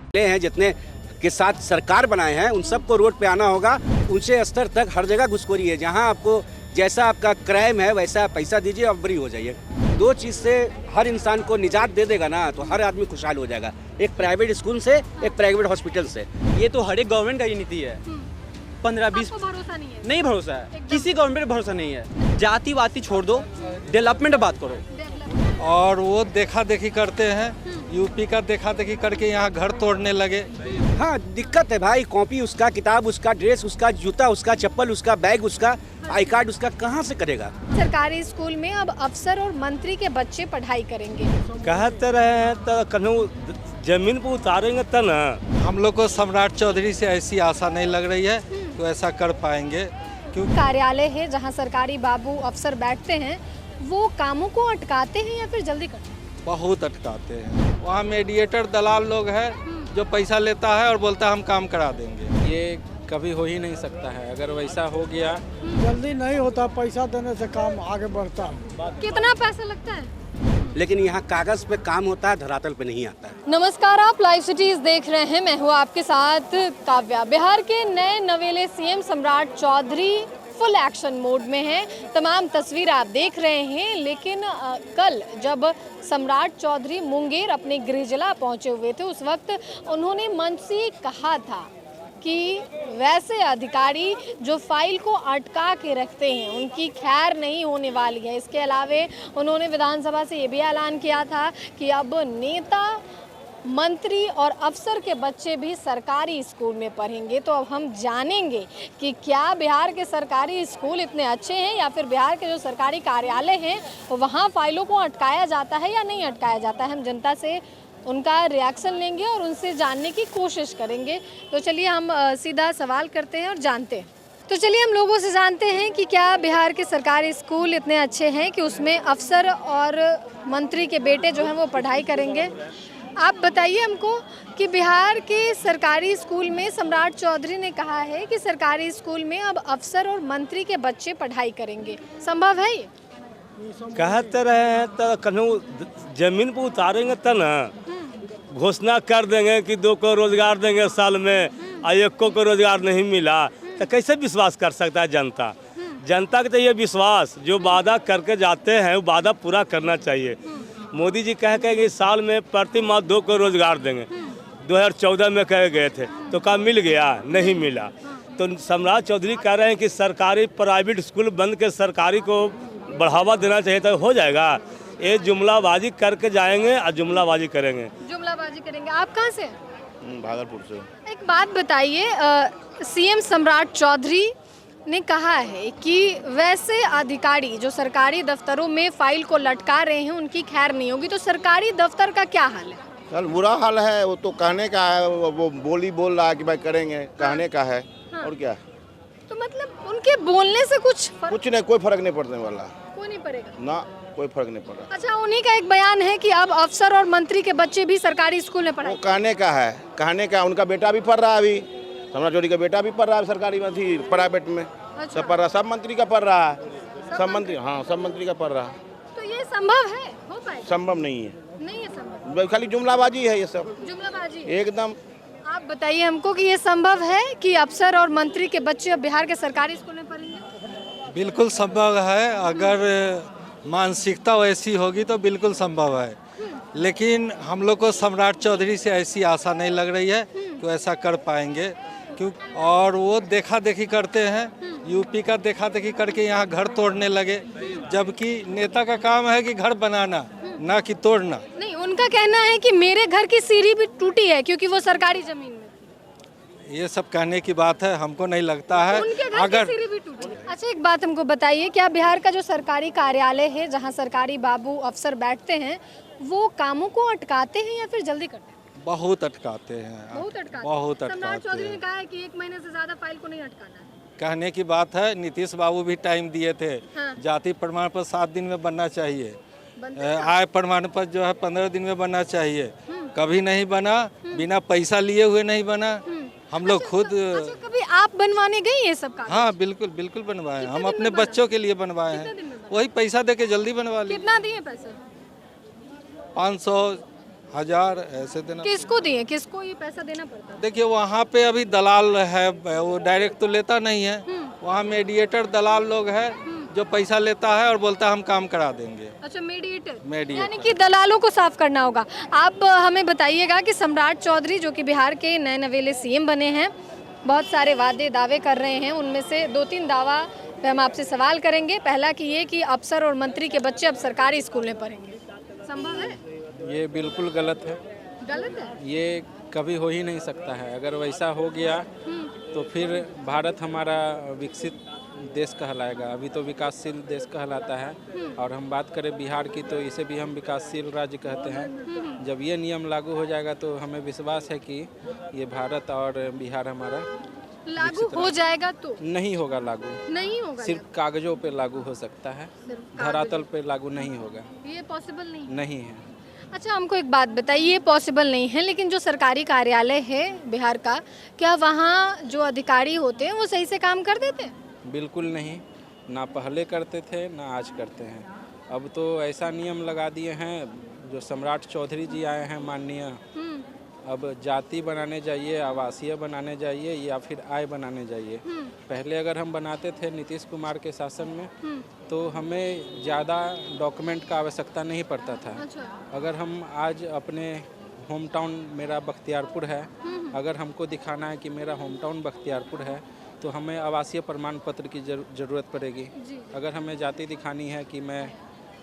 हैं जितने के साथ सरकार बनाए हैं उन सबको रोड पे आना होगा। ऊंचे स्तर तक हर जगह घुसखोरी है, जहां आपको जैसा आपका क्राइम है वैसा पैसा दीजिए और बरी हो जाइए। दो चीज़ से हर इंसान को निजात दे देगा ना तो हर आदमी खुशहाल हो जाएगा, एक प्राइवेट स्कूल से, एक प्राइवेट हॉस्पिटल से। ये तो हर एक गवर्नमेंट का ये नीति है। 15-20 भरोसा नहीं है? नहीं भरोसा है, किसी गवर्नमेंट पे भरोसा नहीं है। जाति वाती छोड़ दो, डेवलपमेंट बात करो। और वो देखा देखी करते हैं, यूपी का देखा देखी करके यहाँ घर तोड़ने लगे। हाँ दिक्कत है भाई, कॉपी उसका, किताब उसका, ड्रेस उसका, जूता उसका, चप्पल उसका, बैग उसका, आई कार्ड उसका, कहाँ से करेगा। सरकारी स्कूल में अब अफसर और मंत्री के बच्चे पढ़ाई करेंगे। कहते रहे तो कहीं जमीन पर उतारेंगे तब ना। हम लोग को सम्राट चौधरी से ऐसी आशा नहीं लग रही है तो ऐसा कर पाएंगे, क्योंकि कार्यालय है जहाँ सरकारी बाबू अफसर बैठते हैं, वो कामों को अटकाते हैं या फिर जल्दी करते हैं? बहुत अटकाते हैं। वहाँ मीडिएटर दलाल लोग हैं जो पैसा लेता है और बोलता है हम काम करा देंगे। ये कभी हो ही नहीं सकता है। अगर वैसा हो गया, जल्दी नहीं होता, पैसा देने से काम आगे बढ़ता। कितना पैसा लगता है? लेकिन यहाँ कागज पे काम होता है, धरातल पे नहीं आता है। नमस्कार, आप लाइव सिटीज देख रहे हैं। मैं हूँ आपके साथ काव्या। बिहार के नए नवेले सीएम सम्राट चौधरी फुल एक्शन मोड में हैं। तमाम तस्वीर आप देख रहे हैं, लेकिन कल जब सम्राट चौधरी मुंगेर अपने गृह जिला पहुंचे हुए थे, उस वक्त उन्होंने मंच से कहा था कि वैसे अधिकारी जो फाइल को अटका के रखते हैं उनकी खैर नहीं होने वाली है। इसके अलावे उन्होंने विधानसभा से ये भी ऐलान किया था कि अब नेता, मंत्री और अफसर के बच्चे भी सरकारी स्कूल में पढ़ेंगे। तो अब हम जानेंगे कि क्या बिहार के सरकारी स्कूल इतने अच्छे हैं या फिर बिहार के जो सरकारी कार्यालय हैं वहाँ फाइलों को अटकाया जाता है या नहीं अटकाया जाता है। हम जनता से उनका रिएक्शन लेंगे और उनसे जानने की कोशिश करेंगे। तो चलिए हम सीधा सवाल करते हैं और जानते हैं। तो चलिए हम लोगों से जानते हैं कि क्या बिहार के सरकारी स्कूल इतने अच्छे हैं कि उसमें अफसर और मंत्री के बेटे जो हैं वो पढ़ाई करेंगे। आप बताइए हमको कि बिहार के सरकारी स्कूल में सम्राट चौधरी ने कहा है कि सरकारी स्कूल में अब अफसर और मंत्री के बच्चे पढ़ाई करेंगे, संभव है ये? कहते रहे तो कहीं जमीन पर उतारेंगे तब ना। घोषणा कर देंगे कि 2 को रोजगार देंगे साल में और 1 को रोजगार नहीं मिला तो कैसे विश्वास कर सकता है जनता। जनता का तो ये विश्वास, जो वादा करके जाते हैं वो वादा पूरा करना चाहिए। मोदी जी कह के कि साल में प्रति माह 2 को रोजगार देंगे, 2014 में कह गए थे तो क्या मिल गया? नहीं मिला। तो सम्राट चौधरी कह रहे हैं कि सरकारी प्राइवेट स्कूल बंद के सरकारी को बढ़ावा देना चाहिए तो हो जाएगा। ये जुमलाबाजी करके जाएंगे और जुमलाबाजी करेंगे। जुमलाबाजी करेंगे। आप कहाँ से? भागलपुर से। एक बात बताइए, सीएम सम्राट चौधरी ने कहा है कि वैसे अधिकारी जो सरकारी दफ्तरों में फाइल को लटका रहे हैं उनकी खैर नहीं होगी, तो सरकारी दफ्तर का क्या हाल है? चल बुरा हाल है, वो तो कहने का है, वो बोल रहा है कि भाई करेंगे, कहने का है। हाँ। और क्या? तो मतलब उनके बोलने से कुछ नहीं, कोई फर्क नहीं पड़ने वाला। कोई नहीं पड़ेगा ना, कोई फर्क नहीं पड़ रहा। अच्छा, उन्हीं का एक बयान है कि अब अफसर और मंत्री के बच्चे भी सरकारी स्कूल में पढ़ाई। वो कहने का है, कहने का। उनका बेटा भी पढ़ रहा है, अभी सम्राट चौधरी का बेटा भी पढ़ रहा है सरकारी में, प्राइवेट में। अच्छा। सब पढ़ रहा, सब मंत्री का पढ़ रहा है, सब मंत्री, हाँ सब मंत्री का पढ़ रहा है। तो ये संभव है? हो पाएगा? संभव नहीं है। नहीं है संभव, खाली जुमलाबाजी है ये सब, जुमलाबाजी एकदम। आप बताइए हमको कि ये संभव है कि अफसर और मंत्री के बच्चे अब बिहार के सरकारी स्कूल में पढ़ेंगे? बिल्कुल संभव है, अगर मानसिकता वैसी होगी तो बिल्कुल संभव है। लेकिन हम लोग को सम्राट चौधरी से ऐसी आशा नहीं लग रही है तो ऐसा कर पाएंगे, क्योंकि और वो देखा देखी करते हैं, यूपी का देखा देखी करके यहाँ घर तोड़ने लगे, जबकि नेता का काम है कि घर बनाना, ना कि तोड़ना। नहीं, उनका कहना है कि मेरे घर की सीढ़ी भी टूटी है क्योंकि वो सरकारी जमीन में। ये सब कहने की बात है, हमको नहीं लगता है। उनके घर की सीढ़ी भी टूटी है। अच्छा, एक बात हमको बताइए, क्या बिहार का जो सरकारी कार्यालय है जहाँ सरकारी बाबू अफसर बैठते हैं वो कामों को अटकाते हैं या फिर जल्दी करते हैं? बहुत अटकाते हैं, बहुत अटकाते। बहुत सम्राट अटकाते चौधरी ने हैं। कहा है कि 1 महीने से ज्यादा फाइल को नहीं अटकाना है। कहने की बात है, नीतीश बाबू भी टाइम दिए थे। हाँ। जाति प्रमाण पत्र 7 दिन में बनना चाहिए, आय प्रमाण पत्र जो है 15 दिन में बनना चाहिए। कभी नहीं बना, बिना पैसा लिए हुए नहीं बना। हम लोग खुद अच्छा, कभी आप बनवाने गए ये सब काम? हाँ बिल्कुल बिल्कुल बनवाए, हम अपने बच्चों के लिए बनवाए हैं। वही पैसा दे के जल्दी बनवा लिए। कितना दिए पैसा? 500 1000 ऐसे देना। किसको दिए, किसको ये पैसा देना पड़ता है? देखिए वहाँ पे अभी दलाल है, वो डायरेक्ट तो लेता नहीं है। वहाँ मीडिएटर दलाल लोग है जो पैसा लेता है और बोलता है हम काम करा देंगे। अच्छा, मीडिएटर मीडिएटर। यानी कि दलालों को साफ करना होगा। आप हमें बताइएगा कि सम्राट चौधरी जो कि बिहार के नए नवेले सीएम बने हैं, बहुत सारे वादे दावे कर रहे हैं, उनमें से 2-3 दावा पे हम आपसे सवाल करेंगे। पहला कि ये कि अफसर और मंत्री के बच्चे अब सरकारी स्कूल में पढ़ेंगे, संभव है? ये बिल्कुल गलत है। गलत है? ये कभी हो ही नहीं सकता है। अगर वैसा हो गया तो फिर भारत हमारा विकसित देश कहलाएगा। अभी तो विकासशील देश कहलाता है, और हम बात करें बिहार की तो इसे भी हम विकासशील राज्य कहते हैं। जब ये नियम लागू हो जाएगा तो हमें विश्वास है कि ये भारत और बिहार हमारा लागू हो जाएगा तो नहीं होगा लागू, नहीं होगा, सिर्फ कागजों पे लागू हो सकता है, धरातल पे लागू नहीं होगा। ये पॉसिबल नहीं नहीं है। अच्छा, हमको एक बात बताइए, ये पॉसिबल नहीं है, लेकिन जो सरकारी कार्यालय है बिहार का, क्या वहाँ जो अधिकारी होते हैं वो सही से काम कर देते हैं? बिल्कुल नहीं, ना पहले करते थे ना आज करते हैं। अब तो ऐसा नियम लगा दिए हैं, जो सम्राट चौधरी जी आए हैं माननीय, अब जाति बनाने जाइए, आवासीय बनाने जाइए या फिर आय बनाने जाइए। पहले अगर हम बनाते थे नीतीश कुमार के शासन में तो हमें ज़्यादा डॉक्यूमेंट का आवश्यकता नहीं पड़ता था। अच्छा। अगर हम आज अपने होम टाउन, मेरा बख्तियारपुर है, अगर हमको दिखाना है कि मेरा होम टाउन बख्तियारपुर है तो हमें आवासीय प्रमाण पत्र की ज़रूरत पड़ेगी। अगर हमें जाति दिखानी है कि मैं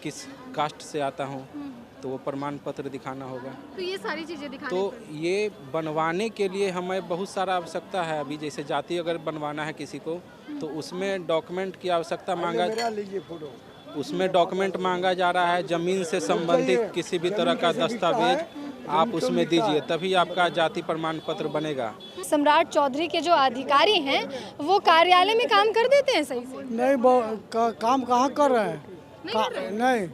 किस कास्ट से आता हूँ तो वो प्रमाण पत्र दिखाना होगा। तो ये सारी चीज़ें दिखानी तो ये बनवाने के लिए हमें बहुत सारा आवश्यकता है। अभी जैसे जाति अगर बनवाना है किसी को तो उसमें डॉक्यूमेंट की आवश्यकता उसमें डॉक्यूमेंट मांगा जा रहा है। ज़मीन से संबंधित किसी भी तरह का दस्तावेज आप उसमें दीजिए, तभी आपका जाति प्रमाण पत्र बनेगा। सम्राट चौधरी के जो अधिकारी हैं वो कार्यालय में काम कर देते हैं सही से? नहीं काम कहाँ कर रहे हैं? नहीं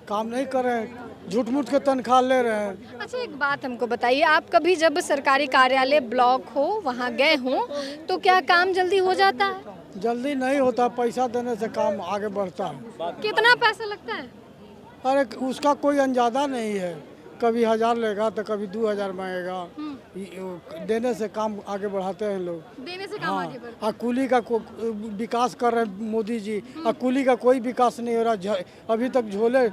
काम नहीं कर रहे हैं, झूठ मूठ के तनख्वाह ले रहे हैं। अच्छा, एक बात हमको बताइए, आप कभी जब सरकारी कार्यालय ब्लॉक हो वहाँ गए हो तो क्या काम जल्दी हो जाता है? जल्दी नहीं होता, पैसा देने से काम आगे बढ़ता है। कितना पैसा लगता है? अरे उसका कोई अंदाजा नहीं है, कभी 1000 लेगा तो कभी 2000 मांगेगा। देने से काम आगे बढ़ाते हैं लोग। देने से काम आगे बढ़ता है। कुली का विकास कर रहे हैं मोदी जी, कुली का कोई विकास नहीं हो रहा। अभी तक झोले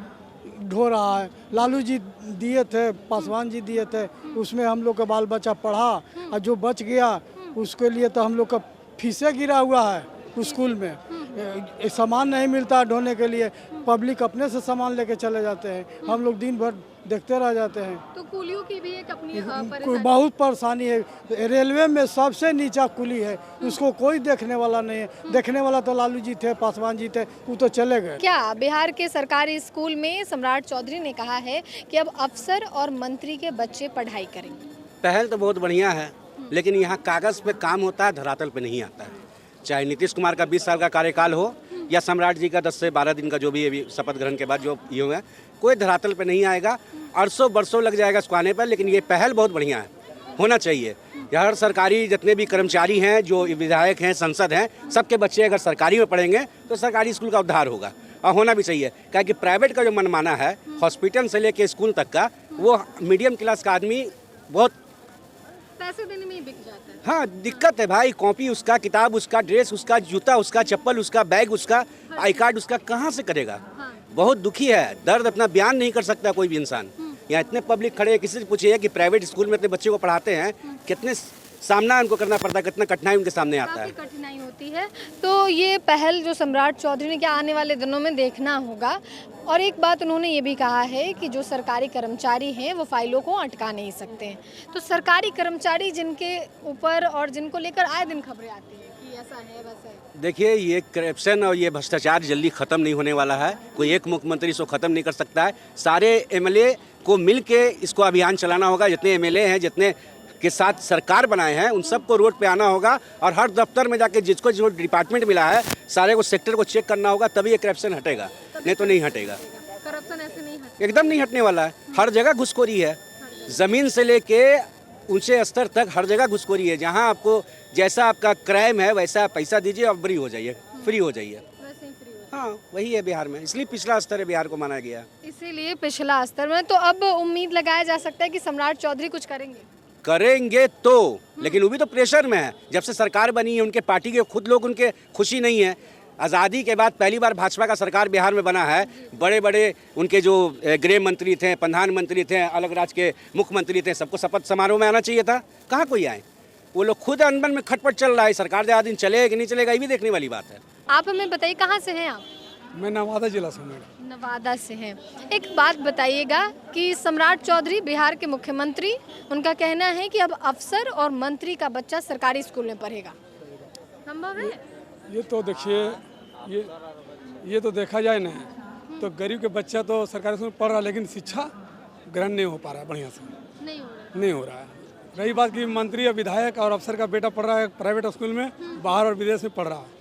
ढो रहा है। लालू जी दिए थे, पासवान जी दिए थे, उसमें हम लोग का बाल बच्चा पढ़ा, और जो बच गया उसके लिए तो हम लोग का फीसें गिरा हुआ है स्कूल में। सामान नहीं मिलता ढोने के लिए, पब्लिक अपने से सामान लेके चले जाते हैं, हम लोग दिन भर देखते रह जाते हैं। तो कुलियों की भी एक अपनी परेशानी। बहुत परेशानी है। रेलवे में सबसे नीचा कुली है, उसको कोई देखने वाला नहीं है। देखने वाला तो लालू जी थे, पासवान जी थे, वो तो चले गए। क्या बिहार के सरकारी स्कूल में सम्राट चौधरी ने कहा है कि अब अफसर और मंत्री के बच्चे पढ़ाई करेंगे? पहल तो बहुत बढ़िया है, लेकिन यहाँ कागज़ पे काम होता है, धरातल पे नहीं आता है। चाहे नीतीश कुमार का 20 साल का कार्यकाल हो या सम्राट जी का 10 से 12 दिन का जो भी अभी शपथ ग्रहण के बाद जो ये हुआ है, कोई धरातल पे नहीं आएगा। अरसों बरसों लग जाएगा इसको आने पर, लेकिन ये पहल बहुत बढ़िया है, होना चाहिए। हर सरकारी जितने भी कर्मचारी हैं, जो विधायक हैं, संसद हैं, सबके बच्चे अगर सरकारी में पढ़ेंगे तो सरकारी स्कूल का उद्धार होगा, और होना भी चाहिए। क्या कि प्राइवेट का जो मनमाना है, हॉस्पिटल से लेके स्कूल तक का, वो मीडियम क्लास का आदमी बहुत पैसे देने में ही बिक जाता है। हाँ, दिक्कत है भाई। कॉपी उसका, किताब उसका, ड्रेस उसका, जूता उसका, चप्पल उसका, बैग उसका, आई कार्ड उसका, कहाँ से करेगा? बहुत दुखी है, दर्द अपना बयान नहीं कर सकता कोई भी इंसान। यहाँ इतने पब्लिक खड़े हैं, किसी से पूछिए कि प्राइवेट स्कूल में अपने बच्चे को पढ़ाते हैं, कितने सामना उनको करना पड़ता है, कितना कठिनाई उनके सामने आता है। काफी कठिनाई होती है। तो ये पहल जो सम्राट चौधरी ने क्या आने वाले दिनों में देखना होगा। और एक बात उन्होंने ये भी कहा है कि जो सरकारी कर्मचारी हैं वो फाइलों को अटका नहीं सकते हैं। तो सरकारी कर्मचारी जिनके ऊपर और जिनको लेकर आए दिन खबरें आती हैं कि ऐसा है वैसा है। देखिए, ये करप्शन और ये भ्रष्टाचार जल्दी ख़त्म नहीं होने वाला है। कोई एक मुख्यमंत्री इसको ख़त्म नहीं कर सकता है। सारे एमएलए को मिल के इसको अभियान चलाना होगा। जितने एमएलए हैं, जितने के साथ सरकार बनाए हैं, उन सबको रोड पे आना होगा, और हर दफ्तर में जाके जिसको जो डिपार्टमेंट मिला है, सारे को सेक्टर को चेक करना होगा, तभी ये करप्शन हटेगा, नहीं तो नहीं हटेगा। करप्शन ऐसे नहीं हटेगा, एकदम नहीं हटने वाला है। हर जगह घुसखोरी है, ज़मीन से लेके ऊंचे स्तर तक हर जगह घुसखोरी है। जहां आपको जैसा आपका क्राइम है वैसा पैसा दीजिए और फ्री हो जाइए, फ्री हो जाइए। वैसे ही फ्री हो हाँ वही है बिहार में, इसलिए पिछला स्तर है बिहार को माना गया। इसीलिए पिछला स्तर में। तो अब उम्मीद लगाया जा सकता है कि सम्राट चौधरी कुछ करेंगे तो, लेकिन वो भी तो प्रेशर में है। जब से सरकार बनी है उनके पार्टी के खुद लोग उनके खुशी नहीं है। आज़ादी के बाद पहली बार भाजपा का सरकार बिहार में बना है। बड़े बड़े उनके जो गृह मंत्री थे, प्रधानमंत्री थे, अलग राज्य के मुख्यमंत्री थे, सबको शपथ समारोह में आना चाहिए था। कहाँ कोई आए? वो लोग खुद अनबन में खटपट चल रहा है। सरकार ज़्यादा दिन चलेगा कि नहीं चलेगा ये भी देखने वाली बात है। आप हमें बताइए कहाँ से हैं आप? मैं नवादा जिला से हूँ। नवादा से हैं। एक बात बताइएगा कि सम्राट चौधरी बिहार के मुख्यमंत्री, उनका कहना है कि अब अफसर और मंत्री का बच्चा सरकारी स्कूल में पढ़ेगा, संभव है? ये तो देखिए, ये तो देखा जाए ना तो गरीब के बच्चा तो सरकारी स्कूल में पढ़ रहा है, लेकिन शिक्षा ग्रहण नहीं हो पा रहा है बढ़िया से, नहीं हो रहा है। रही बात कि मंत्री या विधायक और अफसर का बेटा पढ़ रहा है प्राइवेट स्कूल में, बाहर और विदेश में पढ़ रहा है।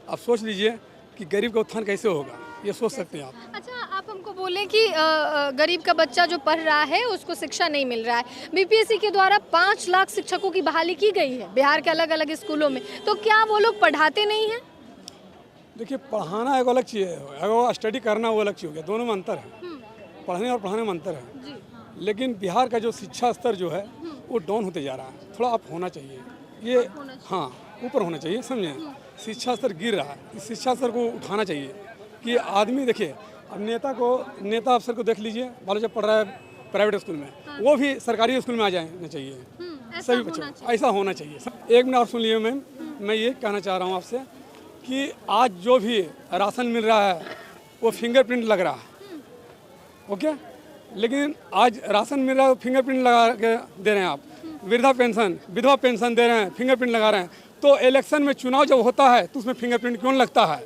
आप सोच लीजिए कि गरीब का उत्थान कैसे होगा, ये सोच सकते हैं आप। अच्छा, आप हमको बोलें कि गरीब का बच्चा जो पढ़ रहा है उसको शिक्षा नहीं मिल रहा है। बीपीएससी के द्वारा 5 लाख शिक्षकों की बहाली की गई है बिहार के अलग अलग स्कूलों में, तो क्या वो लोग पढ़ाते नहीं हैं? देखिए, पढ़ाना एक अलग चीज़ है, स्टडी करना वो अलग चीज़ हो गया, दोनों में अंतर है। पढ़ने और पढ़ाने में अंतर है। लेकिन बिहार का जो शिक्षा स्तर जो है वो डाउन होते जा रहा है। थोड़ा अप होना चाहिए, ये हाँ ऊपर होना चाहिए, समझे? शिक्षा स्तर गिर रहा है, इस शिक्षा स्तर को उठाना चाहिए कि आदमी देखिए, अब नेता अफसर को देख लीजिए, बालू जब पढ़ रहा है प्राइवेट स्कूल में, वो भी सरकारी स्कूल में आ जाना चाहिए। सभी बच्चों ऐसा होना चाहिए। एक मिनट और सुन लिए मैम, मैं ये कहना चाह रहा हूँ आपसे कि आज जो भी राशन मिल रहा है वो फिंगरप्रिंट लग रहा है, ओके? लेकिन आज राशन मिल रहा है फिंगरप्रिंट लगा के दे रहे हैं आप। वृद्धा पेंशन, विधवा पेंशन दे रहे हैं, फिंगरप्रिंट लगा रहे हैं। तो इलेक्शन में चुनाव जब होता है तो उसमें फिंगरप्रिंट क्यों लगता है?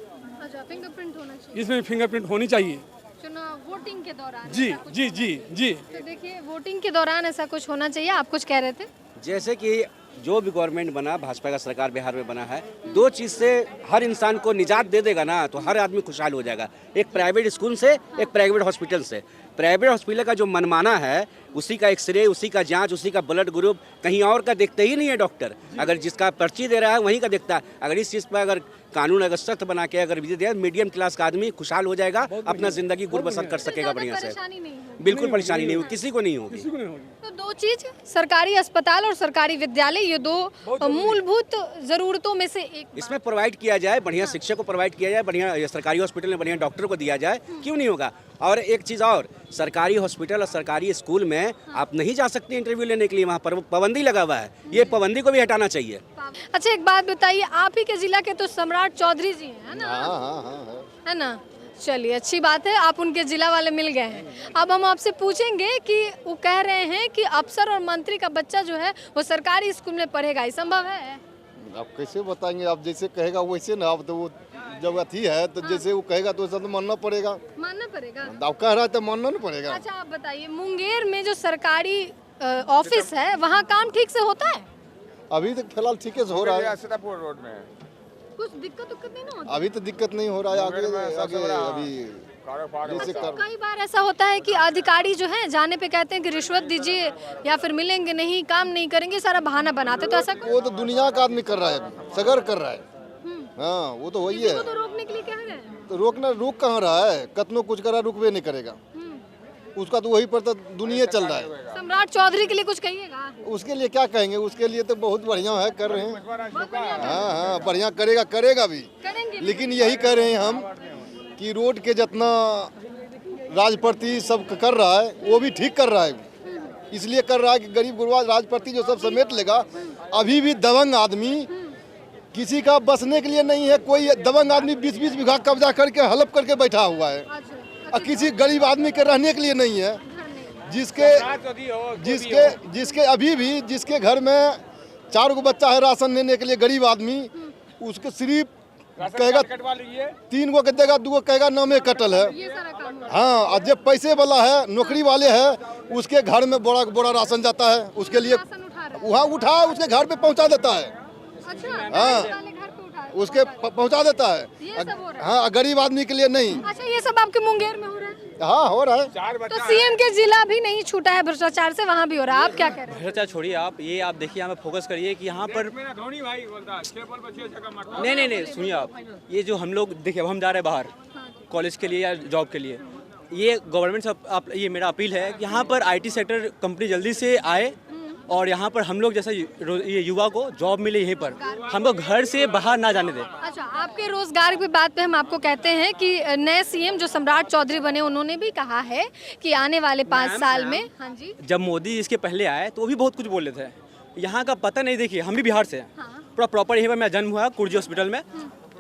अच्छा, फिंगरप्रिंट होना चाहिए। इसमें फिंगरप्रिंट होनी चाहिए चुनाव वोटिंग के दौरान। जी। तो देखिए, वोटिंग के दौरान ऐसा कुछ होना चाहिए। आप कुछ कह रहे थे? जैसे कि जो भी गवर्नमेंट बना, भाजपा का सरकार बिहार में बना है, 2 चीज़ से हर इंसान को निजात दे देगा ना, तो हर आदमी खुशहाल हो जाएगा। एक प्राइवेट स्कूल से, एक प्राइवेट हॉस्पिटल से। प्राइवेट हॉस्पिटल का जो मनमाना है, उसी का एक्सरे, उसी का जांच, उसी का ब्लड ग्रुप, कहीं और का देखते ही नहीं है डॉक्टर। अगर जिसका पर्ची दे रहा है वहीं का देखता है। अगर इस चीज़ पर अगर कानून अगर सख्त बना के अगर विधि दिया, मीडियम क्लास का आदमी खुशहाल हो जाएगा, अपना जिंदगी गुड़ बसर कर सकेगा बढ़िया से। बिल्कुल परेशानी नहीं होगी, किसी को नहीं होगी। तो 2 चीज, सरकारी अस्पताल और सरकारी विद्यालय, ये 2 मूलभूत जरूरतों में से एक इसमें प्रोवाइड किया जाए, बढ़िया शिक्षक को प्रोवाइड किया जाए, बढ़िया सरकारी हॉस्पिटल में बढ़िया डॉक्टर को दिया जाए, क्यों नहीं होगा? और एक चीज़ और, सरकारी हॉस्पिटल और सरकारी स्कूल में आप नहीं जा सकते इंटरव्यू लेने के लिए, वहाँ पर पाबंदी लगा हुआ है। ये पाबंदी को भी हटाना चाहिए। अच्छा, एक बात बताइए, आप ही के जिला के तो सम्राट चौधरी जी हैं, है ना? है ना? चलिए, अच्छी बात है, आप उनके जिला वाले मिल गए हैं। अब हम आपसे पूछेंगे कि वो कह रहे हैं कि अफसर और मंत्री का बच्चा जो है वो सरकारी स्कूल में पढ़ेगा, ये संभव है? आप कैसे बताएंगे? आप जैसे कहेगा वैसे ना। अब तो वो जब अथी है तो जैसे वो कहेगा तो वैसा तो मानना पड़ेगा। आप कह रहा है तो मानना नहीं पड़ेगा। अच्छा, आप बताइए, मुंगेर में जो सरकारी ऑफिस है वहाँ काम ठीक से होता है? अभी तक फिलहाल ठीक से हो रहा है। सीतापुर रोड में कुछ दिक्कत नहीं होती? अभी तो दिक्कत नहीं हो रहा है। आगे अभी जैसे कई बार ऐसा होता है कि अधिकारी जो है जाने पे कहते हैं कि रिश्वत दीजिए या फिर मिलेंगे नहीं, काम नहीं करेंगे, सारा बहाना बनाते। तो ऐसा वो तो दुनिया का आदमी कर रहा है, सगर कर रहा है। हाँ, वो तो वही है। तो रोकने के लिए कह रहे हैं। तो रोक कहाँ रहा है? कतनो कुछ करा, रुकवे नहीं करेगा। उसका तो वही पर तो दुनिया चल रहा है। सम्राट चौधरी के लिए कुछ कहिएगा? उसके लिए क्या कहेंगे? उसके लिए तो बहुत बढ़िया है, कर रहे हैं। हाँ, बढ़िया करेगा भी। लेकिन यही कह रहे हैं हम कि रोड के जितना राजप्रति सब कर रहा है वो भी ठीक कर रहा है। इसलिए कर रहा है कि गरीब गुरबा राजप्रति जो सब समेट लेगा। अभी भी दबंग आदमी किसी का बसने के लिए नहीं है। कोई दबंग आदमी 20-20 बीघा कब्जा करके हलप करके बैठा हुआ है, और किसी गरीब आदमी के रहने के लिए नहीं है। जिसके अभी भी जिसके घर में 4 बच्चा है राशन लेने के लिए, गरीब आदमी, उसके सिर्फ कहेगा 3 गो के देगा, 2 गो कहेगा नामे कटल है। हाँ, और जब पैसे वाला है, नौकरी वाले है, उसके घर में बड़ा राशन जाता है, उसके लिए वहाँ उठा उसके घर पे पहुँचा देता है। उसके पहुँचा देता है। हाँ, गरीब आदमी के लिए नहीं। अच्छा, ये सब आपके मुंगेर में हो रहा है? हाँ हो रहा है। तो सीएम के जिला भी नहीं छूटा है भ्रष्टाचार से, वहाँ भी हो रहा है, आप क्या कह रहे हैं? भ्रष्टाचार छोड़िए आप, ये आप देखिए, यहाँ पे फोकस करिए कि यहाँ पर नहीं सुनिए आप, ये जो हम लोग देखिए, अब हम जा रहे हैं बाहर कॉलेज के लिए या जॉब के लिए, ये गवर्नमेंट से ये मेरा अपील है कि यहाँ पर आईटी सेक्टर कंपनी जल्दी से आए और यहाँ पर हम लोग जैसा ये युवा को जॉब मिले यहीं पर, हम लोग घर से बाहर ना जाने दें। अच्छा, आपके रोजगार की बात पे हम आपको कहते हैं कि नए सीएम जो सम्राट चौधरी बने, उन्होंने भी कहा है कि आने वाले 5 साल में, हाँ जी, जब मोदी इसके पहले आए तो वो भी बहुत कुछ बोले थे, यहाँ का पता नहीं, देखिए हम भी बिहार से हैं, पूरा प्रॉपर यहीं पर मेरा जन्म हुआ कुर्जी हॉस्पिटल में।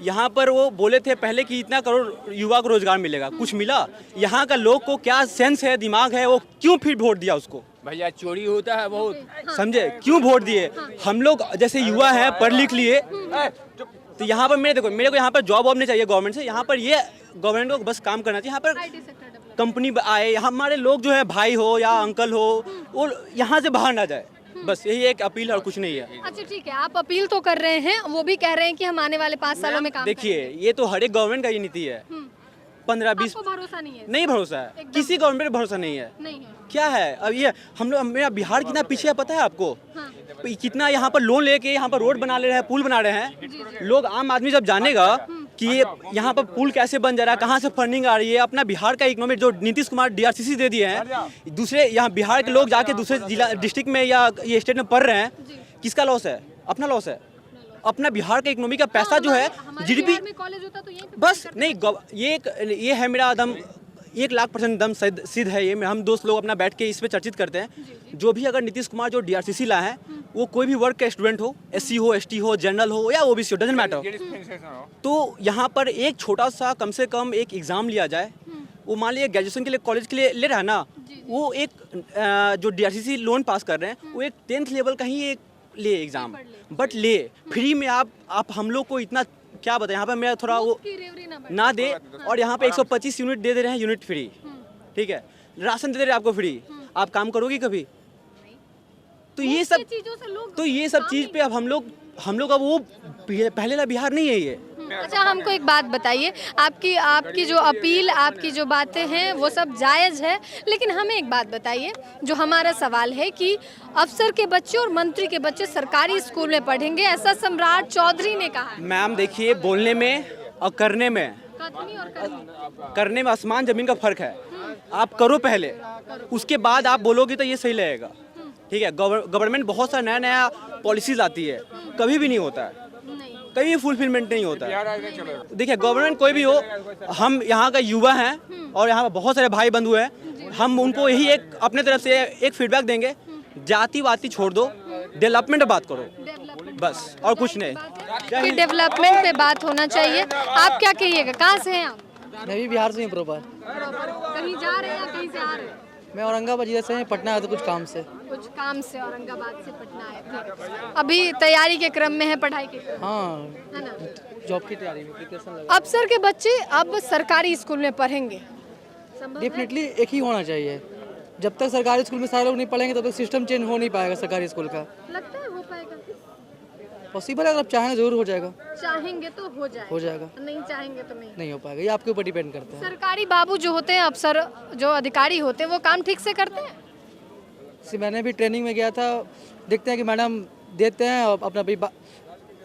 यहाँ पर वो बोले थे पहले कि इतना करोड़ युवा को रोजगार मिलेगा, कुछ मिला? यहाँ का लोग को क्या सेंस है, दिमाग है, वो क्यों फिर वोट दिया उसको? भैया चोरी होता है बहुत, समझे, क्यों वोट दिए? हम लोग जैसे युवा हैं, पढ़ लिख लिए, तो यहाँ पर मेरे को यहाँ पर जॉब वॉब नहीं चाहिए गवर्नमेंट से, यहाँ पर ये गवर्नमेंट को बस काम करना चाहिए, यहाँ पर कंपनी आए, हमारे लोग जो है भाई हो या अंकल हो, वो यहाँ से बाहर ना जाए, बस यही एक अपील है और कुछ नहीं है। अच्छा ठीक है, आप अपील तो कर रहे हैं, वो भी कह रहे हैं कि हम आने वाले 5 सालों में काम देखिए, ये तो हर एक गवर्नमेंट का ये नीति है, 15-20 भरोसा नहीं है? नहीं भरोसा है, किसी गवर्नमेंट पे भरोसा नहीं है। नहीं है। क्या है अब ये हम लोग, मेरा बिहार कितना पीछे है पता है आपको? हाँ। कितना यहाँ पर लोन लेके यहाँ पर रोड बना ले रहे हैं, पुल बना रहे हैं। लोग, आम आदमी जब जानेगा कि ये यहाँ पर पुल कैसे बन जा रहा है, कहाँ से फंडिंग आ रही है, अपना बिहार का इकोनॉमी जो नीतीश कुमार DRCC दे दिए हैं, दूसरे यहाँ बिहार के लोग जाके दूसरे जिला डिस्ट्रिक्ट में या ये स्टेट में पढ़ रहे हैं, किसका लॉस है? अपना लॉस है। अपना बिहार का इकोनॉमी का पैसा जो है, GDP बस नहीं, ये है मेरा दम 1,00,000% दम सिद्ध है ये। हम दोस्त लोग अपना बैठ के इस पे चर्चित करते हैं, जो भी अगर नीतीश कुमार जो DRCC लाए हैं, वो कोई भी वर्ग का स्टूडेंट हो, SC हो, ST हो, जनरल हो या OBC हो, डजेंट मैटर, तो यहाँ पर एक छोटा सा कम से कम एक एग्ज़ाम लिया जाए। वो मान लीजिए ग्रेजुएशन के लिए कॉलेज के लिए ले रहा है ना, वो एक जो DRCC लोन पास कर रहे हैं, वो एक 10th लेवल का ही एक ले एग्ज़ाम, बट ले फ्री में। आप हम लोग को इतना क्या बताएं, यहाँ पर मेरा थोड़ा वो ना दे, और यहाँ पे 125 यूनिट दे रहे हैं, यूनिट फ्री, ठीक है, राशन दे रहे हैं आपको फ्री, आप काम करोगे कभी? तो ये सब चीज़ पे अब हम लोग अब वो पहले का बिहार नहीं है ये। अच्छा, हमको एक बात बताइए, आपकी जो अपील, आपकी जो बातें हैं, वो सब जायज़ है, लेकिन हमें एक बात बताइए, जो हमारा सवाल है कि अफसर के बच्चे और मंत्री के बच्चे सरकारी स्कूल में पढ़ेंगे, ऐसा सम्राट चौधरी ने कहा। मैम देखिए, बोलने में और करने में आसमान जमीन का फर्क है। आप करो पहले, उसके बाद आप बोलोगे तो ये सही लगेगा, ठीक है। गवर्नमेंट बहुत सारा नया पॉलिसीज लाती है, कभी भी नहीं होता है, कभी फुलफिलमेंट नहीं होता है। देखिए, गवर्नमेंट कोई भी हो, हम यहाँ का युवा हैं और यहाँ बहुत सारे भाई बंधु हैं, हम उनको यही एक अपने तरफ से एक फीडबैक देंगे, जाति वाती छोड़ दो, डेवलपमेंट पे बात करो, बस, और कुछ नहीं। कि डेवलपमेंट पे बात होना चाहिए। आप क्या कहिएगा, कहाँ से हैं आप? मैं भी बिहार से ही प्रॉपर। कहीं जा रहे हैं या कहीं से आ रहे हैं? मैं औरंगाबाद जिले से, पटना आया था कुछ काम से। औरंगाबाद से पटना आए थे। अभी तैयारी के क्रम में है, पढ़ाई के क्रम में, हाँ, है ना? जॉब की तैयारी में, प्रिपरेशन लगा। अफसर के बच्चे अब सरकारी स्कूल में पढ़ेंगे, डेफिनेटली एक ही होना चाहिए। जब तक सरकारी स्कूल में सारे लोग नहीं पढ़ेंगे तब तक सिस्टम चेंज हो नहीं पाएगा सरकारी स्कूल का। लगता है हो पाएगा? पॉसिबल है, अगर आप चाहें जरूर हो जाएगा। चाहेंगे तो हो जाएगा, नहीं चाहेंगे तो नहीं हो पाएगा। ये आपके ऊपर डिपेंड करता है। सरकारी बाबू जो होते हैं, अफसर जो अधिकारी होते हैं, वो काम ठीक से करते हैं? मैंने भी ट्रेनिंग में गया था, देखते हैं कि मैडम देते हैं अपना भी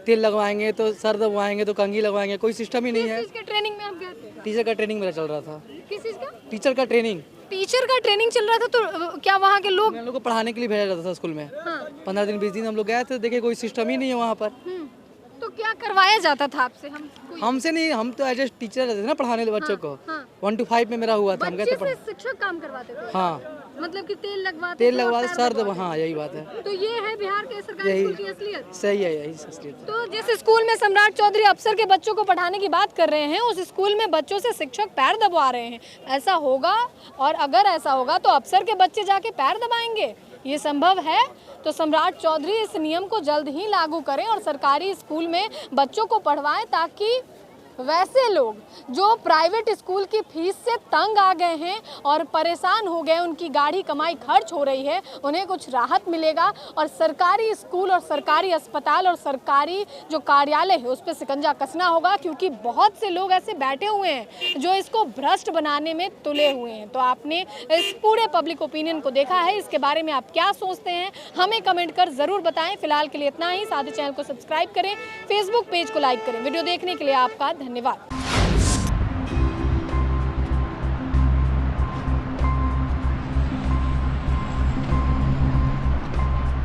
तेल लगवाएंगे तो सर दबवाएंगे तो कंघी लगवाएंगे, कोई सिस्टम ही नहीं है। किस चीज़ के ट्रेनिंग में आप गए थे? टीचर का ट्रेनिंग मेरा चल रहा था। किस चीज़ का? टीचर का ट्रेनिंग चल रहा था। तो क्या वहाँ के लोग, हम लोग को पढ़ाने के लिए भेजा जाता था स्कूल में? 15 दिन 20 दिन हम लोग गए थे, देखे कोई सिस्टम ही नहीं है वहाँ पर। तो क्या करवाया जाता था आपसे? हमसे नहीं, हम तो एज ए टीचर रहते थे ना पढ़ाने वाले बच्चों को। 1 to 5 में मेरा हुआ था, हम गए थे। शिक्षक काम करवाते थे? हाँ, मतलब कि तेल लगवाते सर दबा, हाँ यही बात है। तो ये है बिहार के सरकारी स्कूल की असलियत। सही है, यही असलियत। तो जिस स्कूल में सम्राट चौधरी अफसर के बच्चों को पढ़ाने की बात कर रहे हैं, उस स्कूल में बच्चों से शिक्षक पैर दबा रहे हैं। ऐसा होगा, और अगर ऐसा होगा तो अफसर के बच्चे जाके पैर दबाएंगे? ये संभव है? तो सम्राट चौधरी इस नियम को जल्द ही लागू करें और सरकारी स्कूल में बच्चों को पढ़वाएं, ताकि वैसे लोग जो प्राइवेट स्कूल की फीस से तंग आ गए हैं और परेशान हो गए, उनकी गाढ़ी कमाई खर्च हो रही है, उन्हें कुछ राहत मिलेगा और सरकारी स्कूल और सरकारी अस्पताल और सरकारी जो कार्यालय है उस पर शिकंजा कसना होगा, क्योंकि बहुत से लोग ऐसे बैठे हुए हैं जो इसको भ्रष्ट बनाने में तुले हुए हैं। तो आपने इस पूरे पब्लिक ओपिनियन को देखा है, इसके बारे में आप क्या सोचते हैं हमें कमेंट कर ज़रूर बताएं। फिलहाल के लिए इतना ही। साथ ही चैनल को सब्सक्राइब करें, फेसबुक पेज को लाइक करें। वीडियो देखने के लिए आपका धन्यवाद।